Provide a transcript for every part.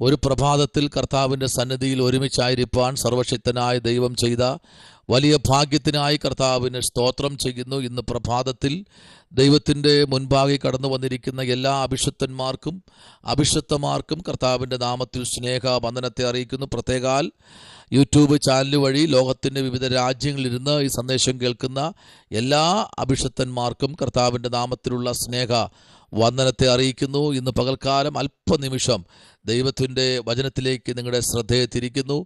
ഒരു പ്രഭാതത്തിൽ കർത്താവിൻ്റെ സന്നിധിയിൽ ഒരുമിച്ചായിരിക്കാൻ സർവശക്തനായ ദൈവം ചെയ്ത വലിയ ഭാഗ്യത്തിനായി കർത്താവിന് സ്തോത്രം ചെയ്യുന്നു. ഇന്ന് പ്രഭാതത്തിൽ ദൈവത്തിൻ്റെ മുൻപാകെ കടന്നു വന്നിരിക്കുന്ന എല്ലാ അഭിഷിക്തന്മാർക്കും അഭിഷിക്തമാർക്കും കർത്താവിൻ്റെ നാമത്തിൽ സ്നേഹവന്ദനത്തെ അറിയിക്കുന്നു. പ്രത്യേകാൽ യൂട്യൂബ് ചാനൽ വഴി ലോകത്തിൻ്റെ വിവിധ രാജ്യങ്ങളിലിരുന്ന് ഈ സന്ദേശം കേൾക്കുന്ന എല്ലാ അഭിഷിക്തന്മാർക്കും കർത്താവിൻ്റെ നാമത്തിലുള്ള സ്നേഹ വന്ദനത്തെ അറിയിക്കുന്നു. ഇന്ന് പകൽക്കാലം അല്പനിമിഷം ദൈവത്തിൻ്റെ വചനത്തിലേക്ക് നിങ്ങളുടെ ശ്രദ്ധയെ തിരിക്കുന്നു.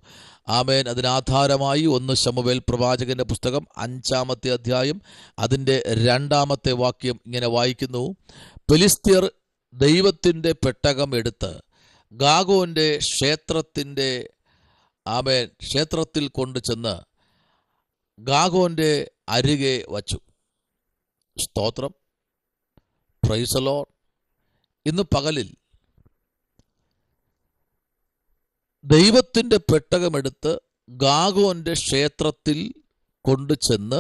ആമേൻ. അതിനാധാരമായി 1 ശമൂവേൽ പ്രവാചകന്റെ പുസ്തകം 5-ാമത്തെ അധ്യായം അതിൻ്റെ 2-ാമത്തെ വാക്യം ഇങ്ങനെ വായിക്കുന്നു. ഫെലിസ്ത്യർ ദൈവത്തിൻ്റെ പെട്ടകം എടുത്ത് ഗാഗോന്റെ ക്ഷേത്രത്തിൽ കൊണ്ടു ചെന്ന് ഗാഗോന്റെ അരികെ വച്ചു. സ്തോത്രം. Price the Lord. ഇന്ന് പകലിൽ ദൈവത്തിൻ്റെ പെട്ടകമെടുത്ത് ഗാഗോന്റെ ക്ഷേത്രത്തിൽ കൊണ്ടു ചെന്ന്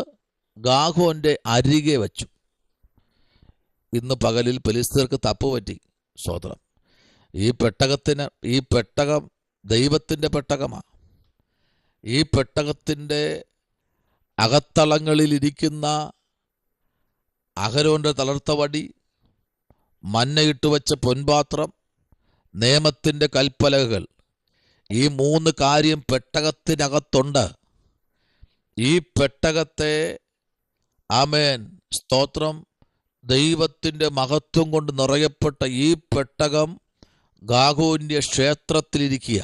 ഗാഗോന്റെ അരികെ വച്ചു. ഇന്ന് പകലിൽ ഫെലിസ്ത്യർക്ക് തപ്പുപറ്റി. സ്തോത്രം. ഈ പെട്ടകം ദൈവത്തിൻ്റെ പെട്ടകമാണ്. ഈ പെട്ടകത്തിൻ്റെ അകത്തളങ്ങളിലിരിക്കുന്ന അഹരോന്റെ തളർത്ത വടി, മന്നയിട്ട് വച്ച പൊൻപാത്രം, നിയമത്തിൻ്റെ കൽപ്പലകകൾ, ഈ 3 കാര്യം പെട്ടകത്തിനകത്തുണ്ട്. ഈ പെട്ടകത്തെ ആമേൻ സ്തോത്രം ദൈവത്തിൻ്റെ മഹത്വം കൊണ്ട് നിറയപ്പെട്ട ഈ പെട്ടകം ഗാഗോന്റെ ക്ഷേത്രത്തിലിരിക്കുക.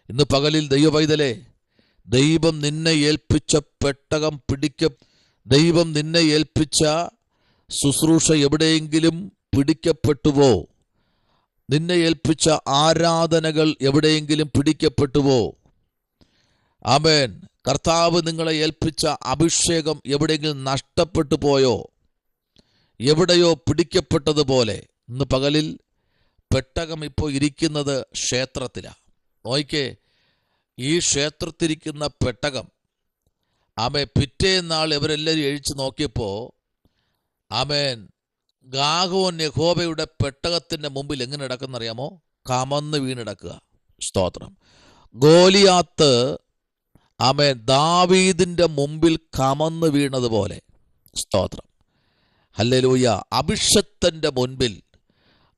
ഇന്ന് പകലിൽ ദൈവപൈതലേ, ദൈവം നിന്നെ ഏൽപ്പിച്ച പെട്ടകം ദൈവം നിന്നെ ഏൽപ്പിച്ച ശുശ്രൂഷ എവിടെയെങ്കിലും പിടിക്കപ്പെട്ടുവോ? നിന്നെ ഏൽപ്പിച്ച ആരാധനകൾ എവിടെയെങ്കിലും പിടിക്കപ്പെട്ടുവോ? ആമേൻ. കർത്താവ് നിങ്ങളെ ഏൽപ്പിച്ച അഭിഷേകം എവിടെയെങ്കിലും നഷ്ടപ്പെട്ടു പോയോ? എവിടെയോ പിടിക്കപ്പെട്ടതുപോലെ ഇന്ന് പകലിൽ പെട്ടകം ഇപ്പോൾ ഇരിക്കുന്നത് ക്ഷേത്രത്തിലാണ്. നോക്കിക്കേ, ഈ ക്ഷേത്രത്തിരിക്കുന്ന പെട്ടകം പിറ്റേന്നാൾ ഇവരെല്ലാവരും എഴിച്ചു നോക്കിയപ്പോൾ ഗാഗോൻ യഹോവയുടെ പെട്ടകത്തിൻ്റെ മുമ്പിൽ എങ്ങനെ കിടക്കുന്നറിയാമോ? കമന്ന് വീണിടക്കുക. സ്തോത്രം. ഗോലിയാത്ത് ദാവീദിൻ്റെ മുമ്പിൽ കമന്ന് വീണതുപോലെ. സ്തോത്രം. ഹല്ലേലൂയ. അഭിഷക്തൻ്റെ മുൻപിൽ,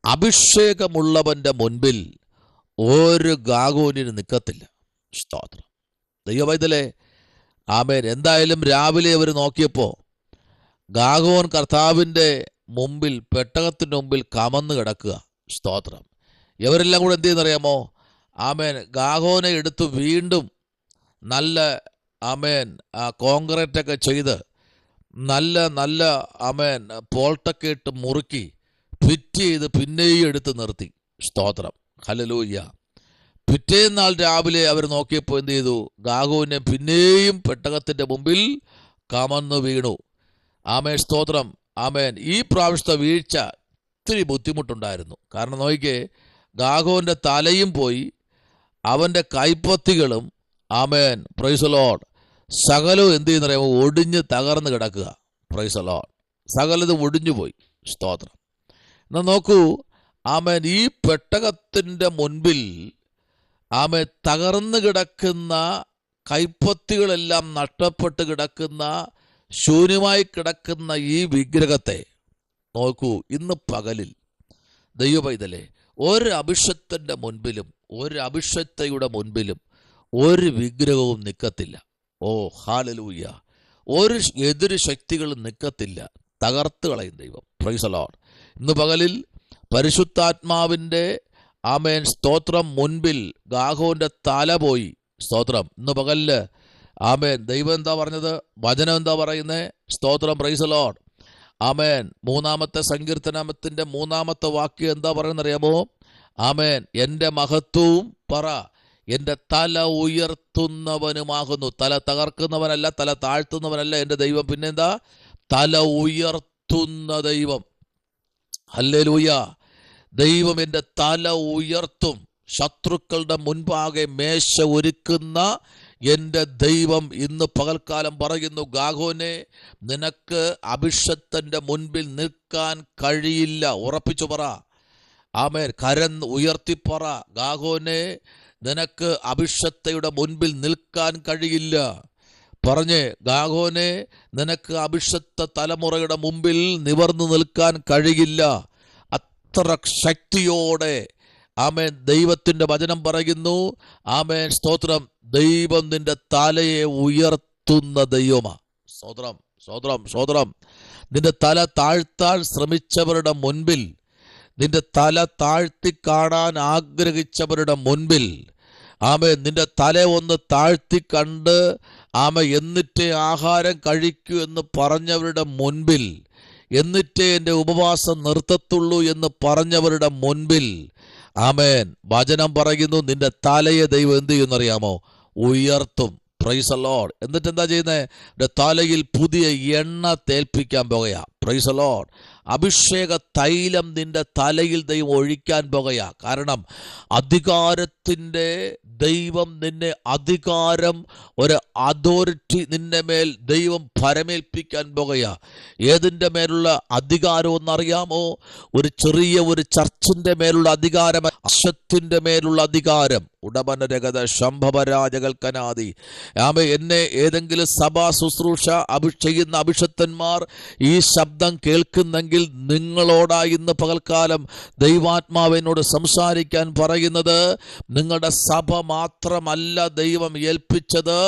അഭിഷേകമുള്ളവൻ്റെ മുൻപിൽ ഒരു ഗാഗോനിന് നിൽക്കത്തില്ല. സ്തോത്രം. ദൈവവൈതലേ, എന്തായാലും രാവിലെ അവർ നോക്കിയപ്പോൾ ഗാഗോൻ കർത്താവിൻ്റെ മുമ്പിൽ, പെട്ടകത്തിൻ്റെ മുമ്പിൽ കമന്ന് കിടക്കുക. സ്തോത്രം. ഇവരെല്ലാം കൂടെ എന്ത് ചെയ്യുന്നറിയാമോ? ഗാഗോനെ എടുത്ത് വീണ്ടും നല്ല കോൺക്രീറ്റൊക്കെ ചെയ്ത് നല്ല പോൾട്ടൊക്കെ ഇട്ട് മുറുക്കി ഫിറ്റ് ചെയ്ത് പിന്നെയും എടുത്ത് നിർത്തി. സ്തോത്രം. ഹല്ലേലൂയ. പിറ്റേന്നാൾ രാവിലെ അവർ നോക്കിയപ്പോൾ എന്ത് ചെയ്തു? ഗാഗോനെ പിന്നെയും പെട്ടകത്തിൻ്റെ മുമ്പിൽ കമന്നു വീണു. സ്തോത്രം. ഈ പ്രാവശ്യത്തെ വീഴ്ച ഇത്തിരി ബുദ്ധിമുട്ടുണ്ടായിരുന്നു. കാരണം നോക്കിക്കേ, ഗാഗോന്റെ തലയും പോയി, അവൻ്റെ കൈപ്പത്തികളും പ്രൈസ് ദി ലോർഡ് സകലവും എന്ത് ചെയ്യുന്നറിയാമോ? ഒടിഞ്ഞ് തകർന്ന് കിടക്കുക. Price the Lord. സകലതും ഒടിഞ്ഞു പോയി. സ്തോത്രം. എന്നാൽ നോക്കൂ, ഈ പെട്ടകത്തിൻ്റെ മുൻപിൽ തകർന്നു കിടക്കുന്ന, കൈപ്പത്തികളെല്ലാം നഷ്ടപ്പെട്ട് കിടക്കുന്ന, ശൂന്യമായി കിടക്കുന്ന ഈ വിഗ്രഹത്തെ നോക്കൂ. ഇന്ന് പകലിൽ ദൈവപൈതലേ, ഒരു അഭിഷക്തൻ്റെ മുൻപിലും ഒരു അഭിഷക്തയുടെ മുൻപിലും ഒരു വിഗ്രഹവും നിൽക്കത്തില്ല. ഓ ഹല്ലേലൂയ. ഒരു എതിര് ശക്തികളും നിൽക്കത്തില്ല. തകർത്ത് കളയും ദൈവം. Price the Lord. ഇന്ന് പകലിൽ പരിശുദ്ധാത്മാവിൻ്റെ സ്തോത്രം മുൻപിൽ ഗാഗോന്റെ തല പോയി. സ്തോത്രം. ഇന്ന് പകലില് ദൈവം എന്താ പറഞ്ഞത്? വചനം എന്താ പറയുന്നത്? സ്തോത്രം. Price the Lord. 3-ാമത്തെ സങ്കീർത്തനത്തിൻ്റെ 3-ാമത്തെ വാക്യം എന്താ പറയുന്നറിയാമോ? എൻ്റെ മഹത്വവും പറ, എൻ്റെ തല ഉയർത്തുന്നവനുമാകുന്നു. തല തകർക്കുന്നവനല്ല, തല താഴ്ത്തുന്നവനല്ല എൻ്റെ ദൈവം. പിന്നെന്താ? തല ഉയർത്തുന്ന ദൈവം. ഹല്ലേലൂയ. ദൈവം എൻ്റെ തല ഉയർത്തും. ശത്രുക്കളുടെ മുൻപാകെ മേശ ഒരുക്കുന്ന എൻ്റെ ദൈവം ഇന്ന് പകൽക്കാലം പറയുന്നു, ഗാഗോനെ, നിനക്ക് അഭിഷക്തൻ്റെ മുൻപിൽ നിൽക്കാൻ കഴിയില്ല. ഉറപ്പിച്ചു പറ. ആമേൻ, കരന്ന് ഉയർത്തിപ്പറ, ഗാഗോനെ, നിനക്ക് അഭിഷക്തയുടെ മുൻപിൽ നിൽക്കാൻ കഴിയില്ല. പറഞ്ഞേ, ഗാഗോനെ, നിനക്ക് അഭിഷക്ത തലമുറയുടെ മുമ്പിൽ നിവർന്നു നിൽക്കാൻ കഴിയില്ല. അത്ര ശക്തിയോടെ ആമേൻ ദൈവത്തിൻ്റെ വചനം പറയുന്നു. ആമേൻ, സ്തോത്രം. ദൈവം നിന്റെ തലയെ ഉയർത്തുന്ന ദൈവമാ. സ്തോത്രം, സ്തോത്രം, സ്തോത്രം. നിന്റെ തല താഴ്ത്താൻ ശ്രമിച്ചവരുടെ മുൻപിൽ, നിന്റെ തല താഴ്ത്തി കാണാൻ ആഗ്രഹിച്ചവരുടെ മുൻപിൽ, ആമേൻ, നിന്റെ തല ഒന്ന് താഴ്ത്തി കണ്ട് എന്നിട്ടേ ആഹാരം കഴിക്കൂ എന്ന് പറഞ്ഞവരുടെ മുൻപിൽ, എന്നിട്ടേ എൻ്റെ ഉപവാസം നിർത്തത്തുള്ളൂ എന്ന് പറഞ്ഞവരുടെ മുൻപിൽ, ആമേൻ, വചനം പറയുന്നു, നിന്റെ തലയെ ദൈവം എന്ത് ചെയ്യുമെന്നറിയാമോ? ഉയർത്തും. Praise the Lord. എന്നിട്ട് എന്താ ചെയ്യുന്നത്? തലയിൽ പുതിയ എണ്ണ തേൽപ്പിക്കാൻ പോകുകയാ. Praise the Lord. അഭിഷേക തൈലം നിന്റെ തലയിൽ ദൈവം ഒഴിക്കാൻ പോകുകയാ. കാരണം അധികാരത്തിൻ്റെ ദൈവം നിന്നെ അധികാരം, ഒരു അതോറിറ്റി നിന്റെ മേൽ ദൈവം പരമേൽപ്പിക്കാൻ പോകുകയാ. ഏതിൻ്റെ മേലുള്ള അധികാരം എന്നറിയാമോ? ഒരു ചർച്ചിൻ്റെ മേലുള്ള അധികാരം, അശത്തിൻ്റെ മേലുള്ള അധികാരം. ഉടമനരഗത ശംഭവരാജകൽക്കനാദി. എന്നെ ഏതെങ്കിലും സഭാ ശുശ്രൂഷ ചെയ്യുന്ന അഭിഷക്തന്മാർ ഈ ശബ്ദം കേൾക്കുന്നെങ്കിൽ നിങ്ങളോടാ ഇന്ന് പകൽക്കാലം ദൈവാത്മാവിനോട് സംസാരിക്കാൻ പറയുന്നത്. നിങ്ങളുടെ സഭ മാത്രമല്ല ദൈവം ഏൽപ്പിച്ചത്,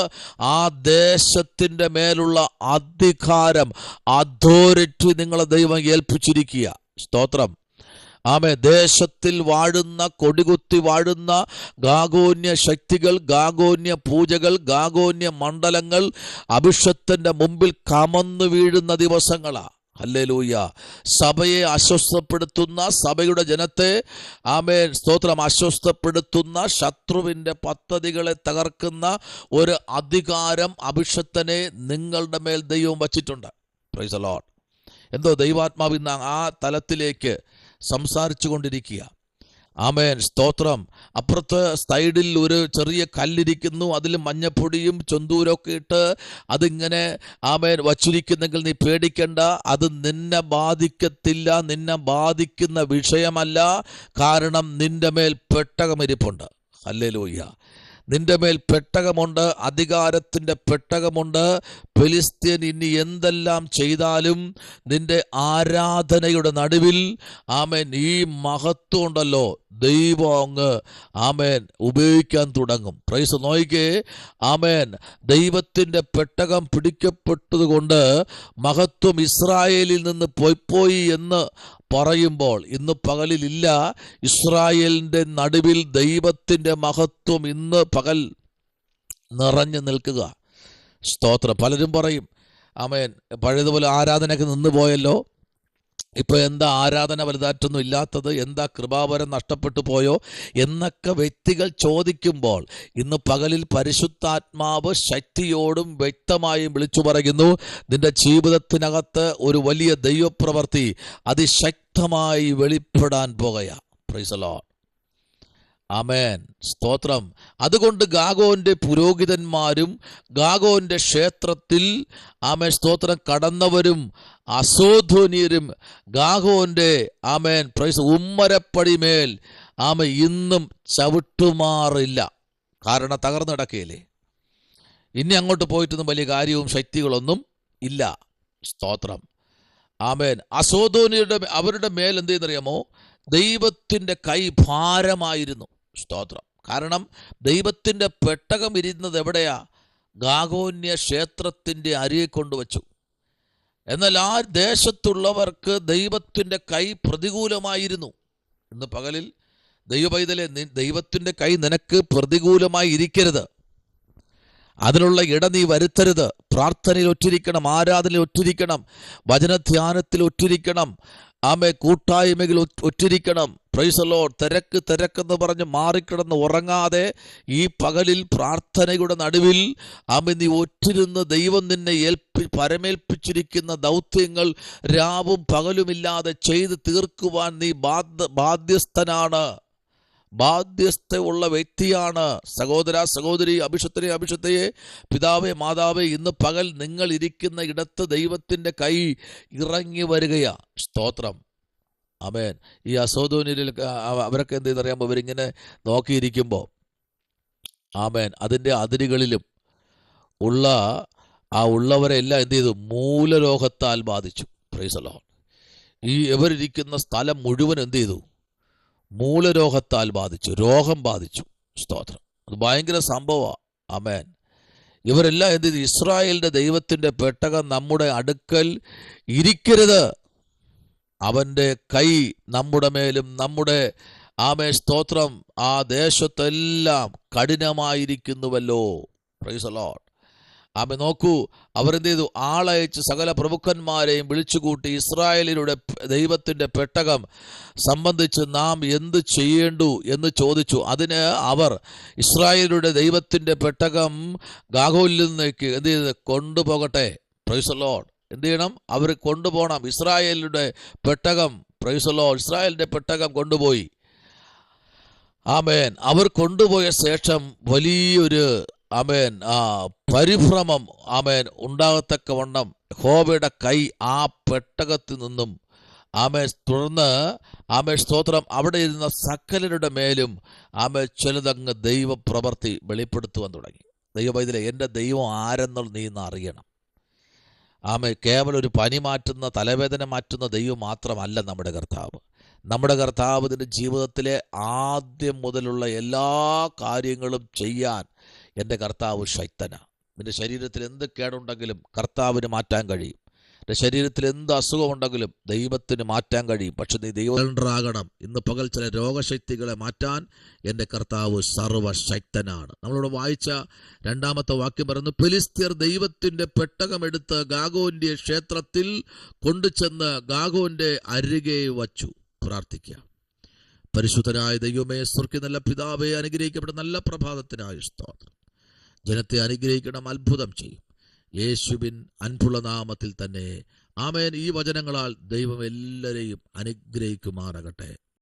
ആ ദേശത്തിൻ്റെ മേലുള്ള അധികാരം, അതോറിറ്റി നിങ്ങളെ ദൈവം ഏൽപ്പിച്ചിരിക്കുക. സ്തോത്രം. ദേശത്തിൽ വാഴുന്ന, കൊടികുത്തി വാഴുന്ന ഗാഗോന്യ ശക്തികൾ, ഗാഗോന്യ പൂജകൾ, ഗാഗോന്യ മണ്ഡലങ്ങൾ അഭിഷക്തന്റെ മുമ്പിൽ കമന്നു വീഴുന്ന ദിവസങ്ങളാ. ഹല്ലേലൂയ. സഭയെ അസ്വസ്ഥപ്പെടുത്തുന്ന, സഭയുടെ ജനത്തെ സ്തോത്രം അസ്വസ്ഥപ്പെടുത്തുന്ന, ശത്രുവിൻ്റെ പദ്ധതികളെ തകർക്കുന്ന ഒരു അധികാരം അഭിഷക്തനെ നിങ്ങളുടെ മേൽ ദൈവം വച്ചിട്ടുണ്ട്. Price the Lord. എന്തോ ദൈവാത്മാവ് ഇന്ന് ആ തലത്തിലേക്ക് സംസാരിച്ചു കൊണ്ടിരിക്കുക. ആമേൻ, സ്തോത്രം. അപ്പുറത്ത് സൈഡിൽ ഒരു ചെറിയ കല്ലിരിക്കുന്നു, അതിൽ മഞ്ഞപ്പൊടിയും ചൊന്തൂരൊക്കെ ഇട്ട് അതിങ്ങനെ വച്ചിരിക്കുന്നെങ്കിൽ നീ പേടിക്കണ്ട, അത് നിന്നെ ബാധിക്കത്തില്ല, നിന്നെ ബാധിക്കുന്ന വിഷയമല്ല. കാരണം നിന്റെ മേൽ പെട്ടകമിരിപ്പുണ്ട്. ഹല്ലേലൂയ. നിന്റെ മേൽ പെട്ടകമുണ്ട്, അധികാരത്തിൻ്റെ പെട്ടകമുണ്ട്. ഫെലിസ്ത്യൻ ഇനി എന്തെല്ലാം ചെയ്താലും നിന്റെ ആരാധനയുടെ നടുവിൽ ഈ മഹത്വം ഉണ്ടല്ലോ, ദൈവം അങ്ങ് ഉപയോഗിക്കാൻ തുടങ്ങും. പ്രൈസ് നോയിക്കേ. ദൈവത്തിൻ്റെ പെട്ടകം പിടിക്കപ്പെട്ടതുകൊണ്ട് മഹത്വം ഇസ്രായേലിൽ നിന്ന് പോയി എന്ന് പറയുമ്പോൾ ഇന്ന് പകലിലില്ല. ഇസ്രായേലിൻ്റെ നടുവിൽ ദൈവത്തിൻ്റെ മഹത്വം ഇന്ന് പകൽ നിറഞ്ഞു നിൽക്കുക. സ്തോത്രം. പലരും പറയും, പഴയതുപോലെ ആരാധനയൊക്കെ നിന്ന് പോയല്ലോ, ഇപ്പോൾ എന്താ ആരാധന വലുതായിട്ടൊന്നും ഇല്ലാത്തത്, എന്താ കൃപാവരം നഷ്ടപ്പെട്ടു പോയോ എന്നൊക്കെ വ്യക്തികൾ ചോദിക്കുമ്പോൾ ഇന്ന് പകലിൽ പരിശുദ്ധാത്മാവ് ശക്തിയോടും വ്യക്തമായും വിളിച്ചു പറയുന്നു, നിന്റെ ജീവിതത്തിനകത്ത് ഒരു വലിയ ദൈവപ്രവൃത്തി അതിശക്തമായി വെളിപ്പെടാൻ പോകുകയാ. Praise the Lord. ആമേൻ, സ്തോത്രം. അതുകൊണ്ട് ഗാഗോന്റെ പുരോഹിതന്മാരും ഗാഗോന്റെ ക്ഷേത്രത്തിൽ സ്തോത്രം കടന്നവരും അസോധോനിയരും ഗാഗോന്റെ പ്രൈസ് ഉമ്മരപ്പടിമേൽ ഇന്നും ചവിട്ടുമാറില്ല. കാരണം തകർന്നു കിടക്കുകയില്ലേ. ഇനി അങ്ങോട്ട് പോയിട്ടൊന്നും വലിയ കാര്യവും ശക്തികളൊന്നും ഇല്ല. സ്തോത്രം. അസോധോനിയുടെ അവരുടെ മേൽ എന്ത് ചെയ്യുന്നറിയാമോ? ദൈവത്തിൻ്റെ കൈ ഭാരമായിരുന്നു. സ്തോത്രം. കാരണം ദൈവത്തിൻ്റെ പെട്ടകം ഇരുന്നത് എവിടെയാ? ഗാഗോന്യ ക്ഷേത്രത്തിൻ്റെ അരികെ കൊണ്ടുവച്ചു. എന്നാൽ ആ ദേശത്തുള്ളവർക്ക് ദൈവത്തിൻ്റെ കൈ പ്രതികൂലമായിരുന്നു. ഇന്ന് പകലിൽ ദൈവപൈതലെ, ദൈവത്തിൻ്റെ കൈ നിനക്ക് പ്രതികൂലമായി ഇരിക്കരുത്. അതിനുള്ള ഇട നീ വരുത്തരുത്. പ്രാർത്ഥനയിൽ ഒറ്റിരിക്കണം, ആരാധനയിൽ ഒറ്റിരിക്കണം, വചനധ്യാനത്തിൽ ഒറ്റിരിക്കണം, കൂട്ടായ്മയിൽ ഒറ്റിരിക്കണം. Praise the Lord. തിരക്കെന്ന് പറഞ്ഞ് മാറിക്കിടന്ന് ഉറങ്ങാതെ ഈ പകലിൽ പ്രാർത്ഥനയുടെ നടുവിൽ നീ ഒറ്റിരുന്ന് ദൈവം നിന്നെ പരമേൽപ്പിച്ചിരിക്കുന്ന ദൗത്യങ്ങൾ രാവും പകലുമില്ലാതെ ചെയ്ത് തീർക്കുവാൻ നീ ബാധ്യസ്ഥനാണ്, ബാധ്യസ്ഥയുള്ള വ്യക്തിയാണ്. സഹോദര, സഹോദരി, അഭിഷക്തയെ, പിതാവേ, മാതാവേ, ഇന്ന് പകൽ നിങ്ങൾ ഇരിക്കുന്ന ഇടത്ത് ദൈവത്തിൻ്റെ കൈ ഇറങ്ങി വരികയാ. സ്തോത്രം. ആമേൻ. ഈ അസോദോനിൽ അവരൊക്കെ എന്ത് ചെയ്തറിയാമോ, ഇവരിങ്ങനെ നോക്കിയിരിക്കുമ്പോൾ ആമേൻ അതിൻ്റെ അതിരുകളിലും ഉള്ള ഉള്ളവരെ എല്ലാം എന്ത് ചെയ്തു? മൂലരോഗത്താൽ ബാധിച്ചു. Price the Lord. ഈ ഇവരിയ്ക്കുന്ന സ്ഥലം മുഴുവൻ എന്ത് ചെയ്തു? മൂലരോഗത്താൽ ബാധിച്ചു, രോഗം ബാധിച്ചു. സ്തോത്രം. അത് ഭയങ്കര സംഭവമാണ്. ആമേൻ. ഇവരെല്ലാം എന്ത് ചെയ്തു? ഇസ്രായേലിൻ്റെ ദൈവത്തിൻ്റെ പെട്ടകം നമ്മുടെ അടുക്കൽ ഇരിക്കരുത്, അവൻ്റെ കൈ നമ്മുടെ മേലും നമ്മുടെ സ്തോത്രം ആ ദേശത്തെല്ലാം കഠിനമായിരിക്കുന്നുവല്ലോ. Praise the Lord. നോക്കൂ, അവരെന്ത് ചെയ്തു? ആളയച്ച് സകല പ്രഭുക്കന്മാരെയും വിളിച്ചുകൂട്ടി ഇസ്രായേലിയുടെ ദൈവത്തിൻ്റെ പെട്ടകം സംബന്ധിച്ച് നാം എന്ത് ചെയ്യേണ്ടു എന്ന് ചോദിച്ചു. അതിന് അവർ ഇസ്രായേലിയുടെ ദൈവത്തിൻ്റെ പെട്ടകം ഗാഗോലിൽ നിന്നേക്ക് എന്ത് ചെയ്ത് കൊണ്ടുപോകട്ടെ. Price the Lord. എന്ത് ചെയ്യണം? അവർ കൊണ്ടുപോകണം ഇസ്രായേലിയുടെ പെട്ടകം. Price the Lord. ഇസ്രായേലിൻ്റെ പെട്ടകം കൊണ്ടുപോയി. ആമേൻ. അവർ കൊണ്ടുപോയ ശേഷം വലിയൊരു പരിഭ്രമം ഉണ്ടാകത്തക്കവണ്ണം യഹോവയുടെ കൈ ആ പെട്ടകത്തിൽ നിന്നും തുടർന്ന് സ്തോത്രം അവിടെ ഇരുന്ന സകലരുടെ മേലും ചിലതങ്ങ് ദൈവപ്രവൃത്തി വെളിപ്പെടുത്തുവാൻ തുടങ്ങി. ദൈവവൈദ്യരെ, എൻ്റെ ദൈവം ആരെന്നുള്ള നീ ഇന്ന് അറിയണം. കേവലം ഒരു പനി മാറ്റുന്ന, തലവേദന മാറ്റുന്ന ദൈവം മാത്രമല്ല നമ്മുടെ കർത്താവ്. നമ്മുടെ കർത്താവ് നിന്റെ ജീവിതത്തിലെ ആദ്യം മുതലുള്ള എല്ലാ കാര്യങ്ങളും ചെയ്യാൻ എൻ്റെ കർത്താവ് ശക്തനാണ്. നിന്റെ ശരീരത്തിൽ എന്ത് കേടുണ്ടെങ്കിലും കർത്താവിന് മാറ്റാൻ കഴിയും. നിന്റെ ശരീരത്തിൽ എന്ത് അസുഖമുണ്ടെങ്കിലും ദൈവത്തിന് മാറ്റാൻ കഴിയും. പക്ഷെ നീ ദൈവമാകണം. ഇന്ന് പകൽ ചില രോഗശക്തികളെ മാറ്റാൻ എൻ്റെ കർത്താവ് സർവശക്തനാണ്. നമ്മളോട് വായിച്ച രണ്ടാമത്തെ വാക്യം പറയുന്നു, ഫെലിസ്ത്യർ ദൈവത്തിൻ്റെ പെട്ടകമെടുത്ത് ഗാഗോന്റെ ക്ഷേത്രത്തിൽ കൊണ്ടുചെന്ന് ഗാഗോന്റെ അരികെ വച്ചു. പ്രാർത്ഥിക്കാം. പരിശുദ്ധനായ ദൈവമേ, സ്വർഗ്ഗ നല്ല പിതാവേ, അനുഗ്രഹിക്കപ്പെട്ട നല്ല പ്രഭാതത്തിനായ സ്തോത്രം. ജനത്തെ അനുഗ്രഹിക്കണം, അത്ഭുതം ചെയ്യും. യേശുവിൻ അൻപുള്ള നാമത്തിൽ തന്നെ ആമേൻ. ഈ വചനങ്ങളാൽ ദൈവം എല്ലാവരെയും അനുഗ്രഹിക്കുമാറാകട്ടെ.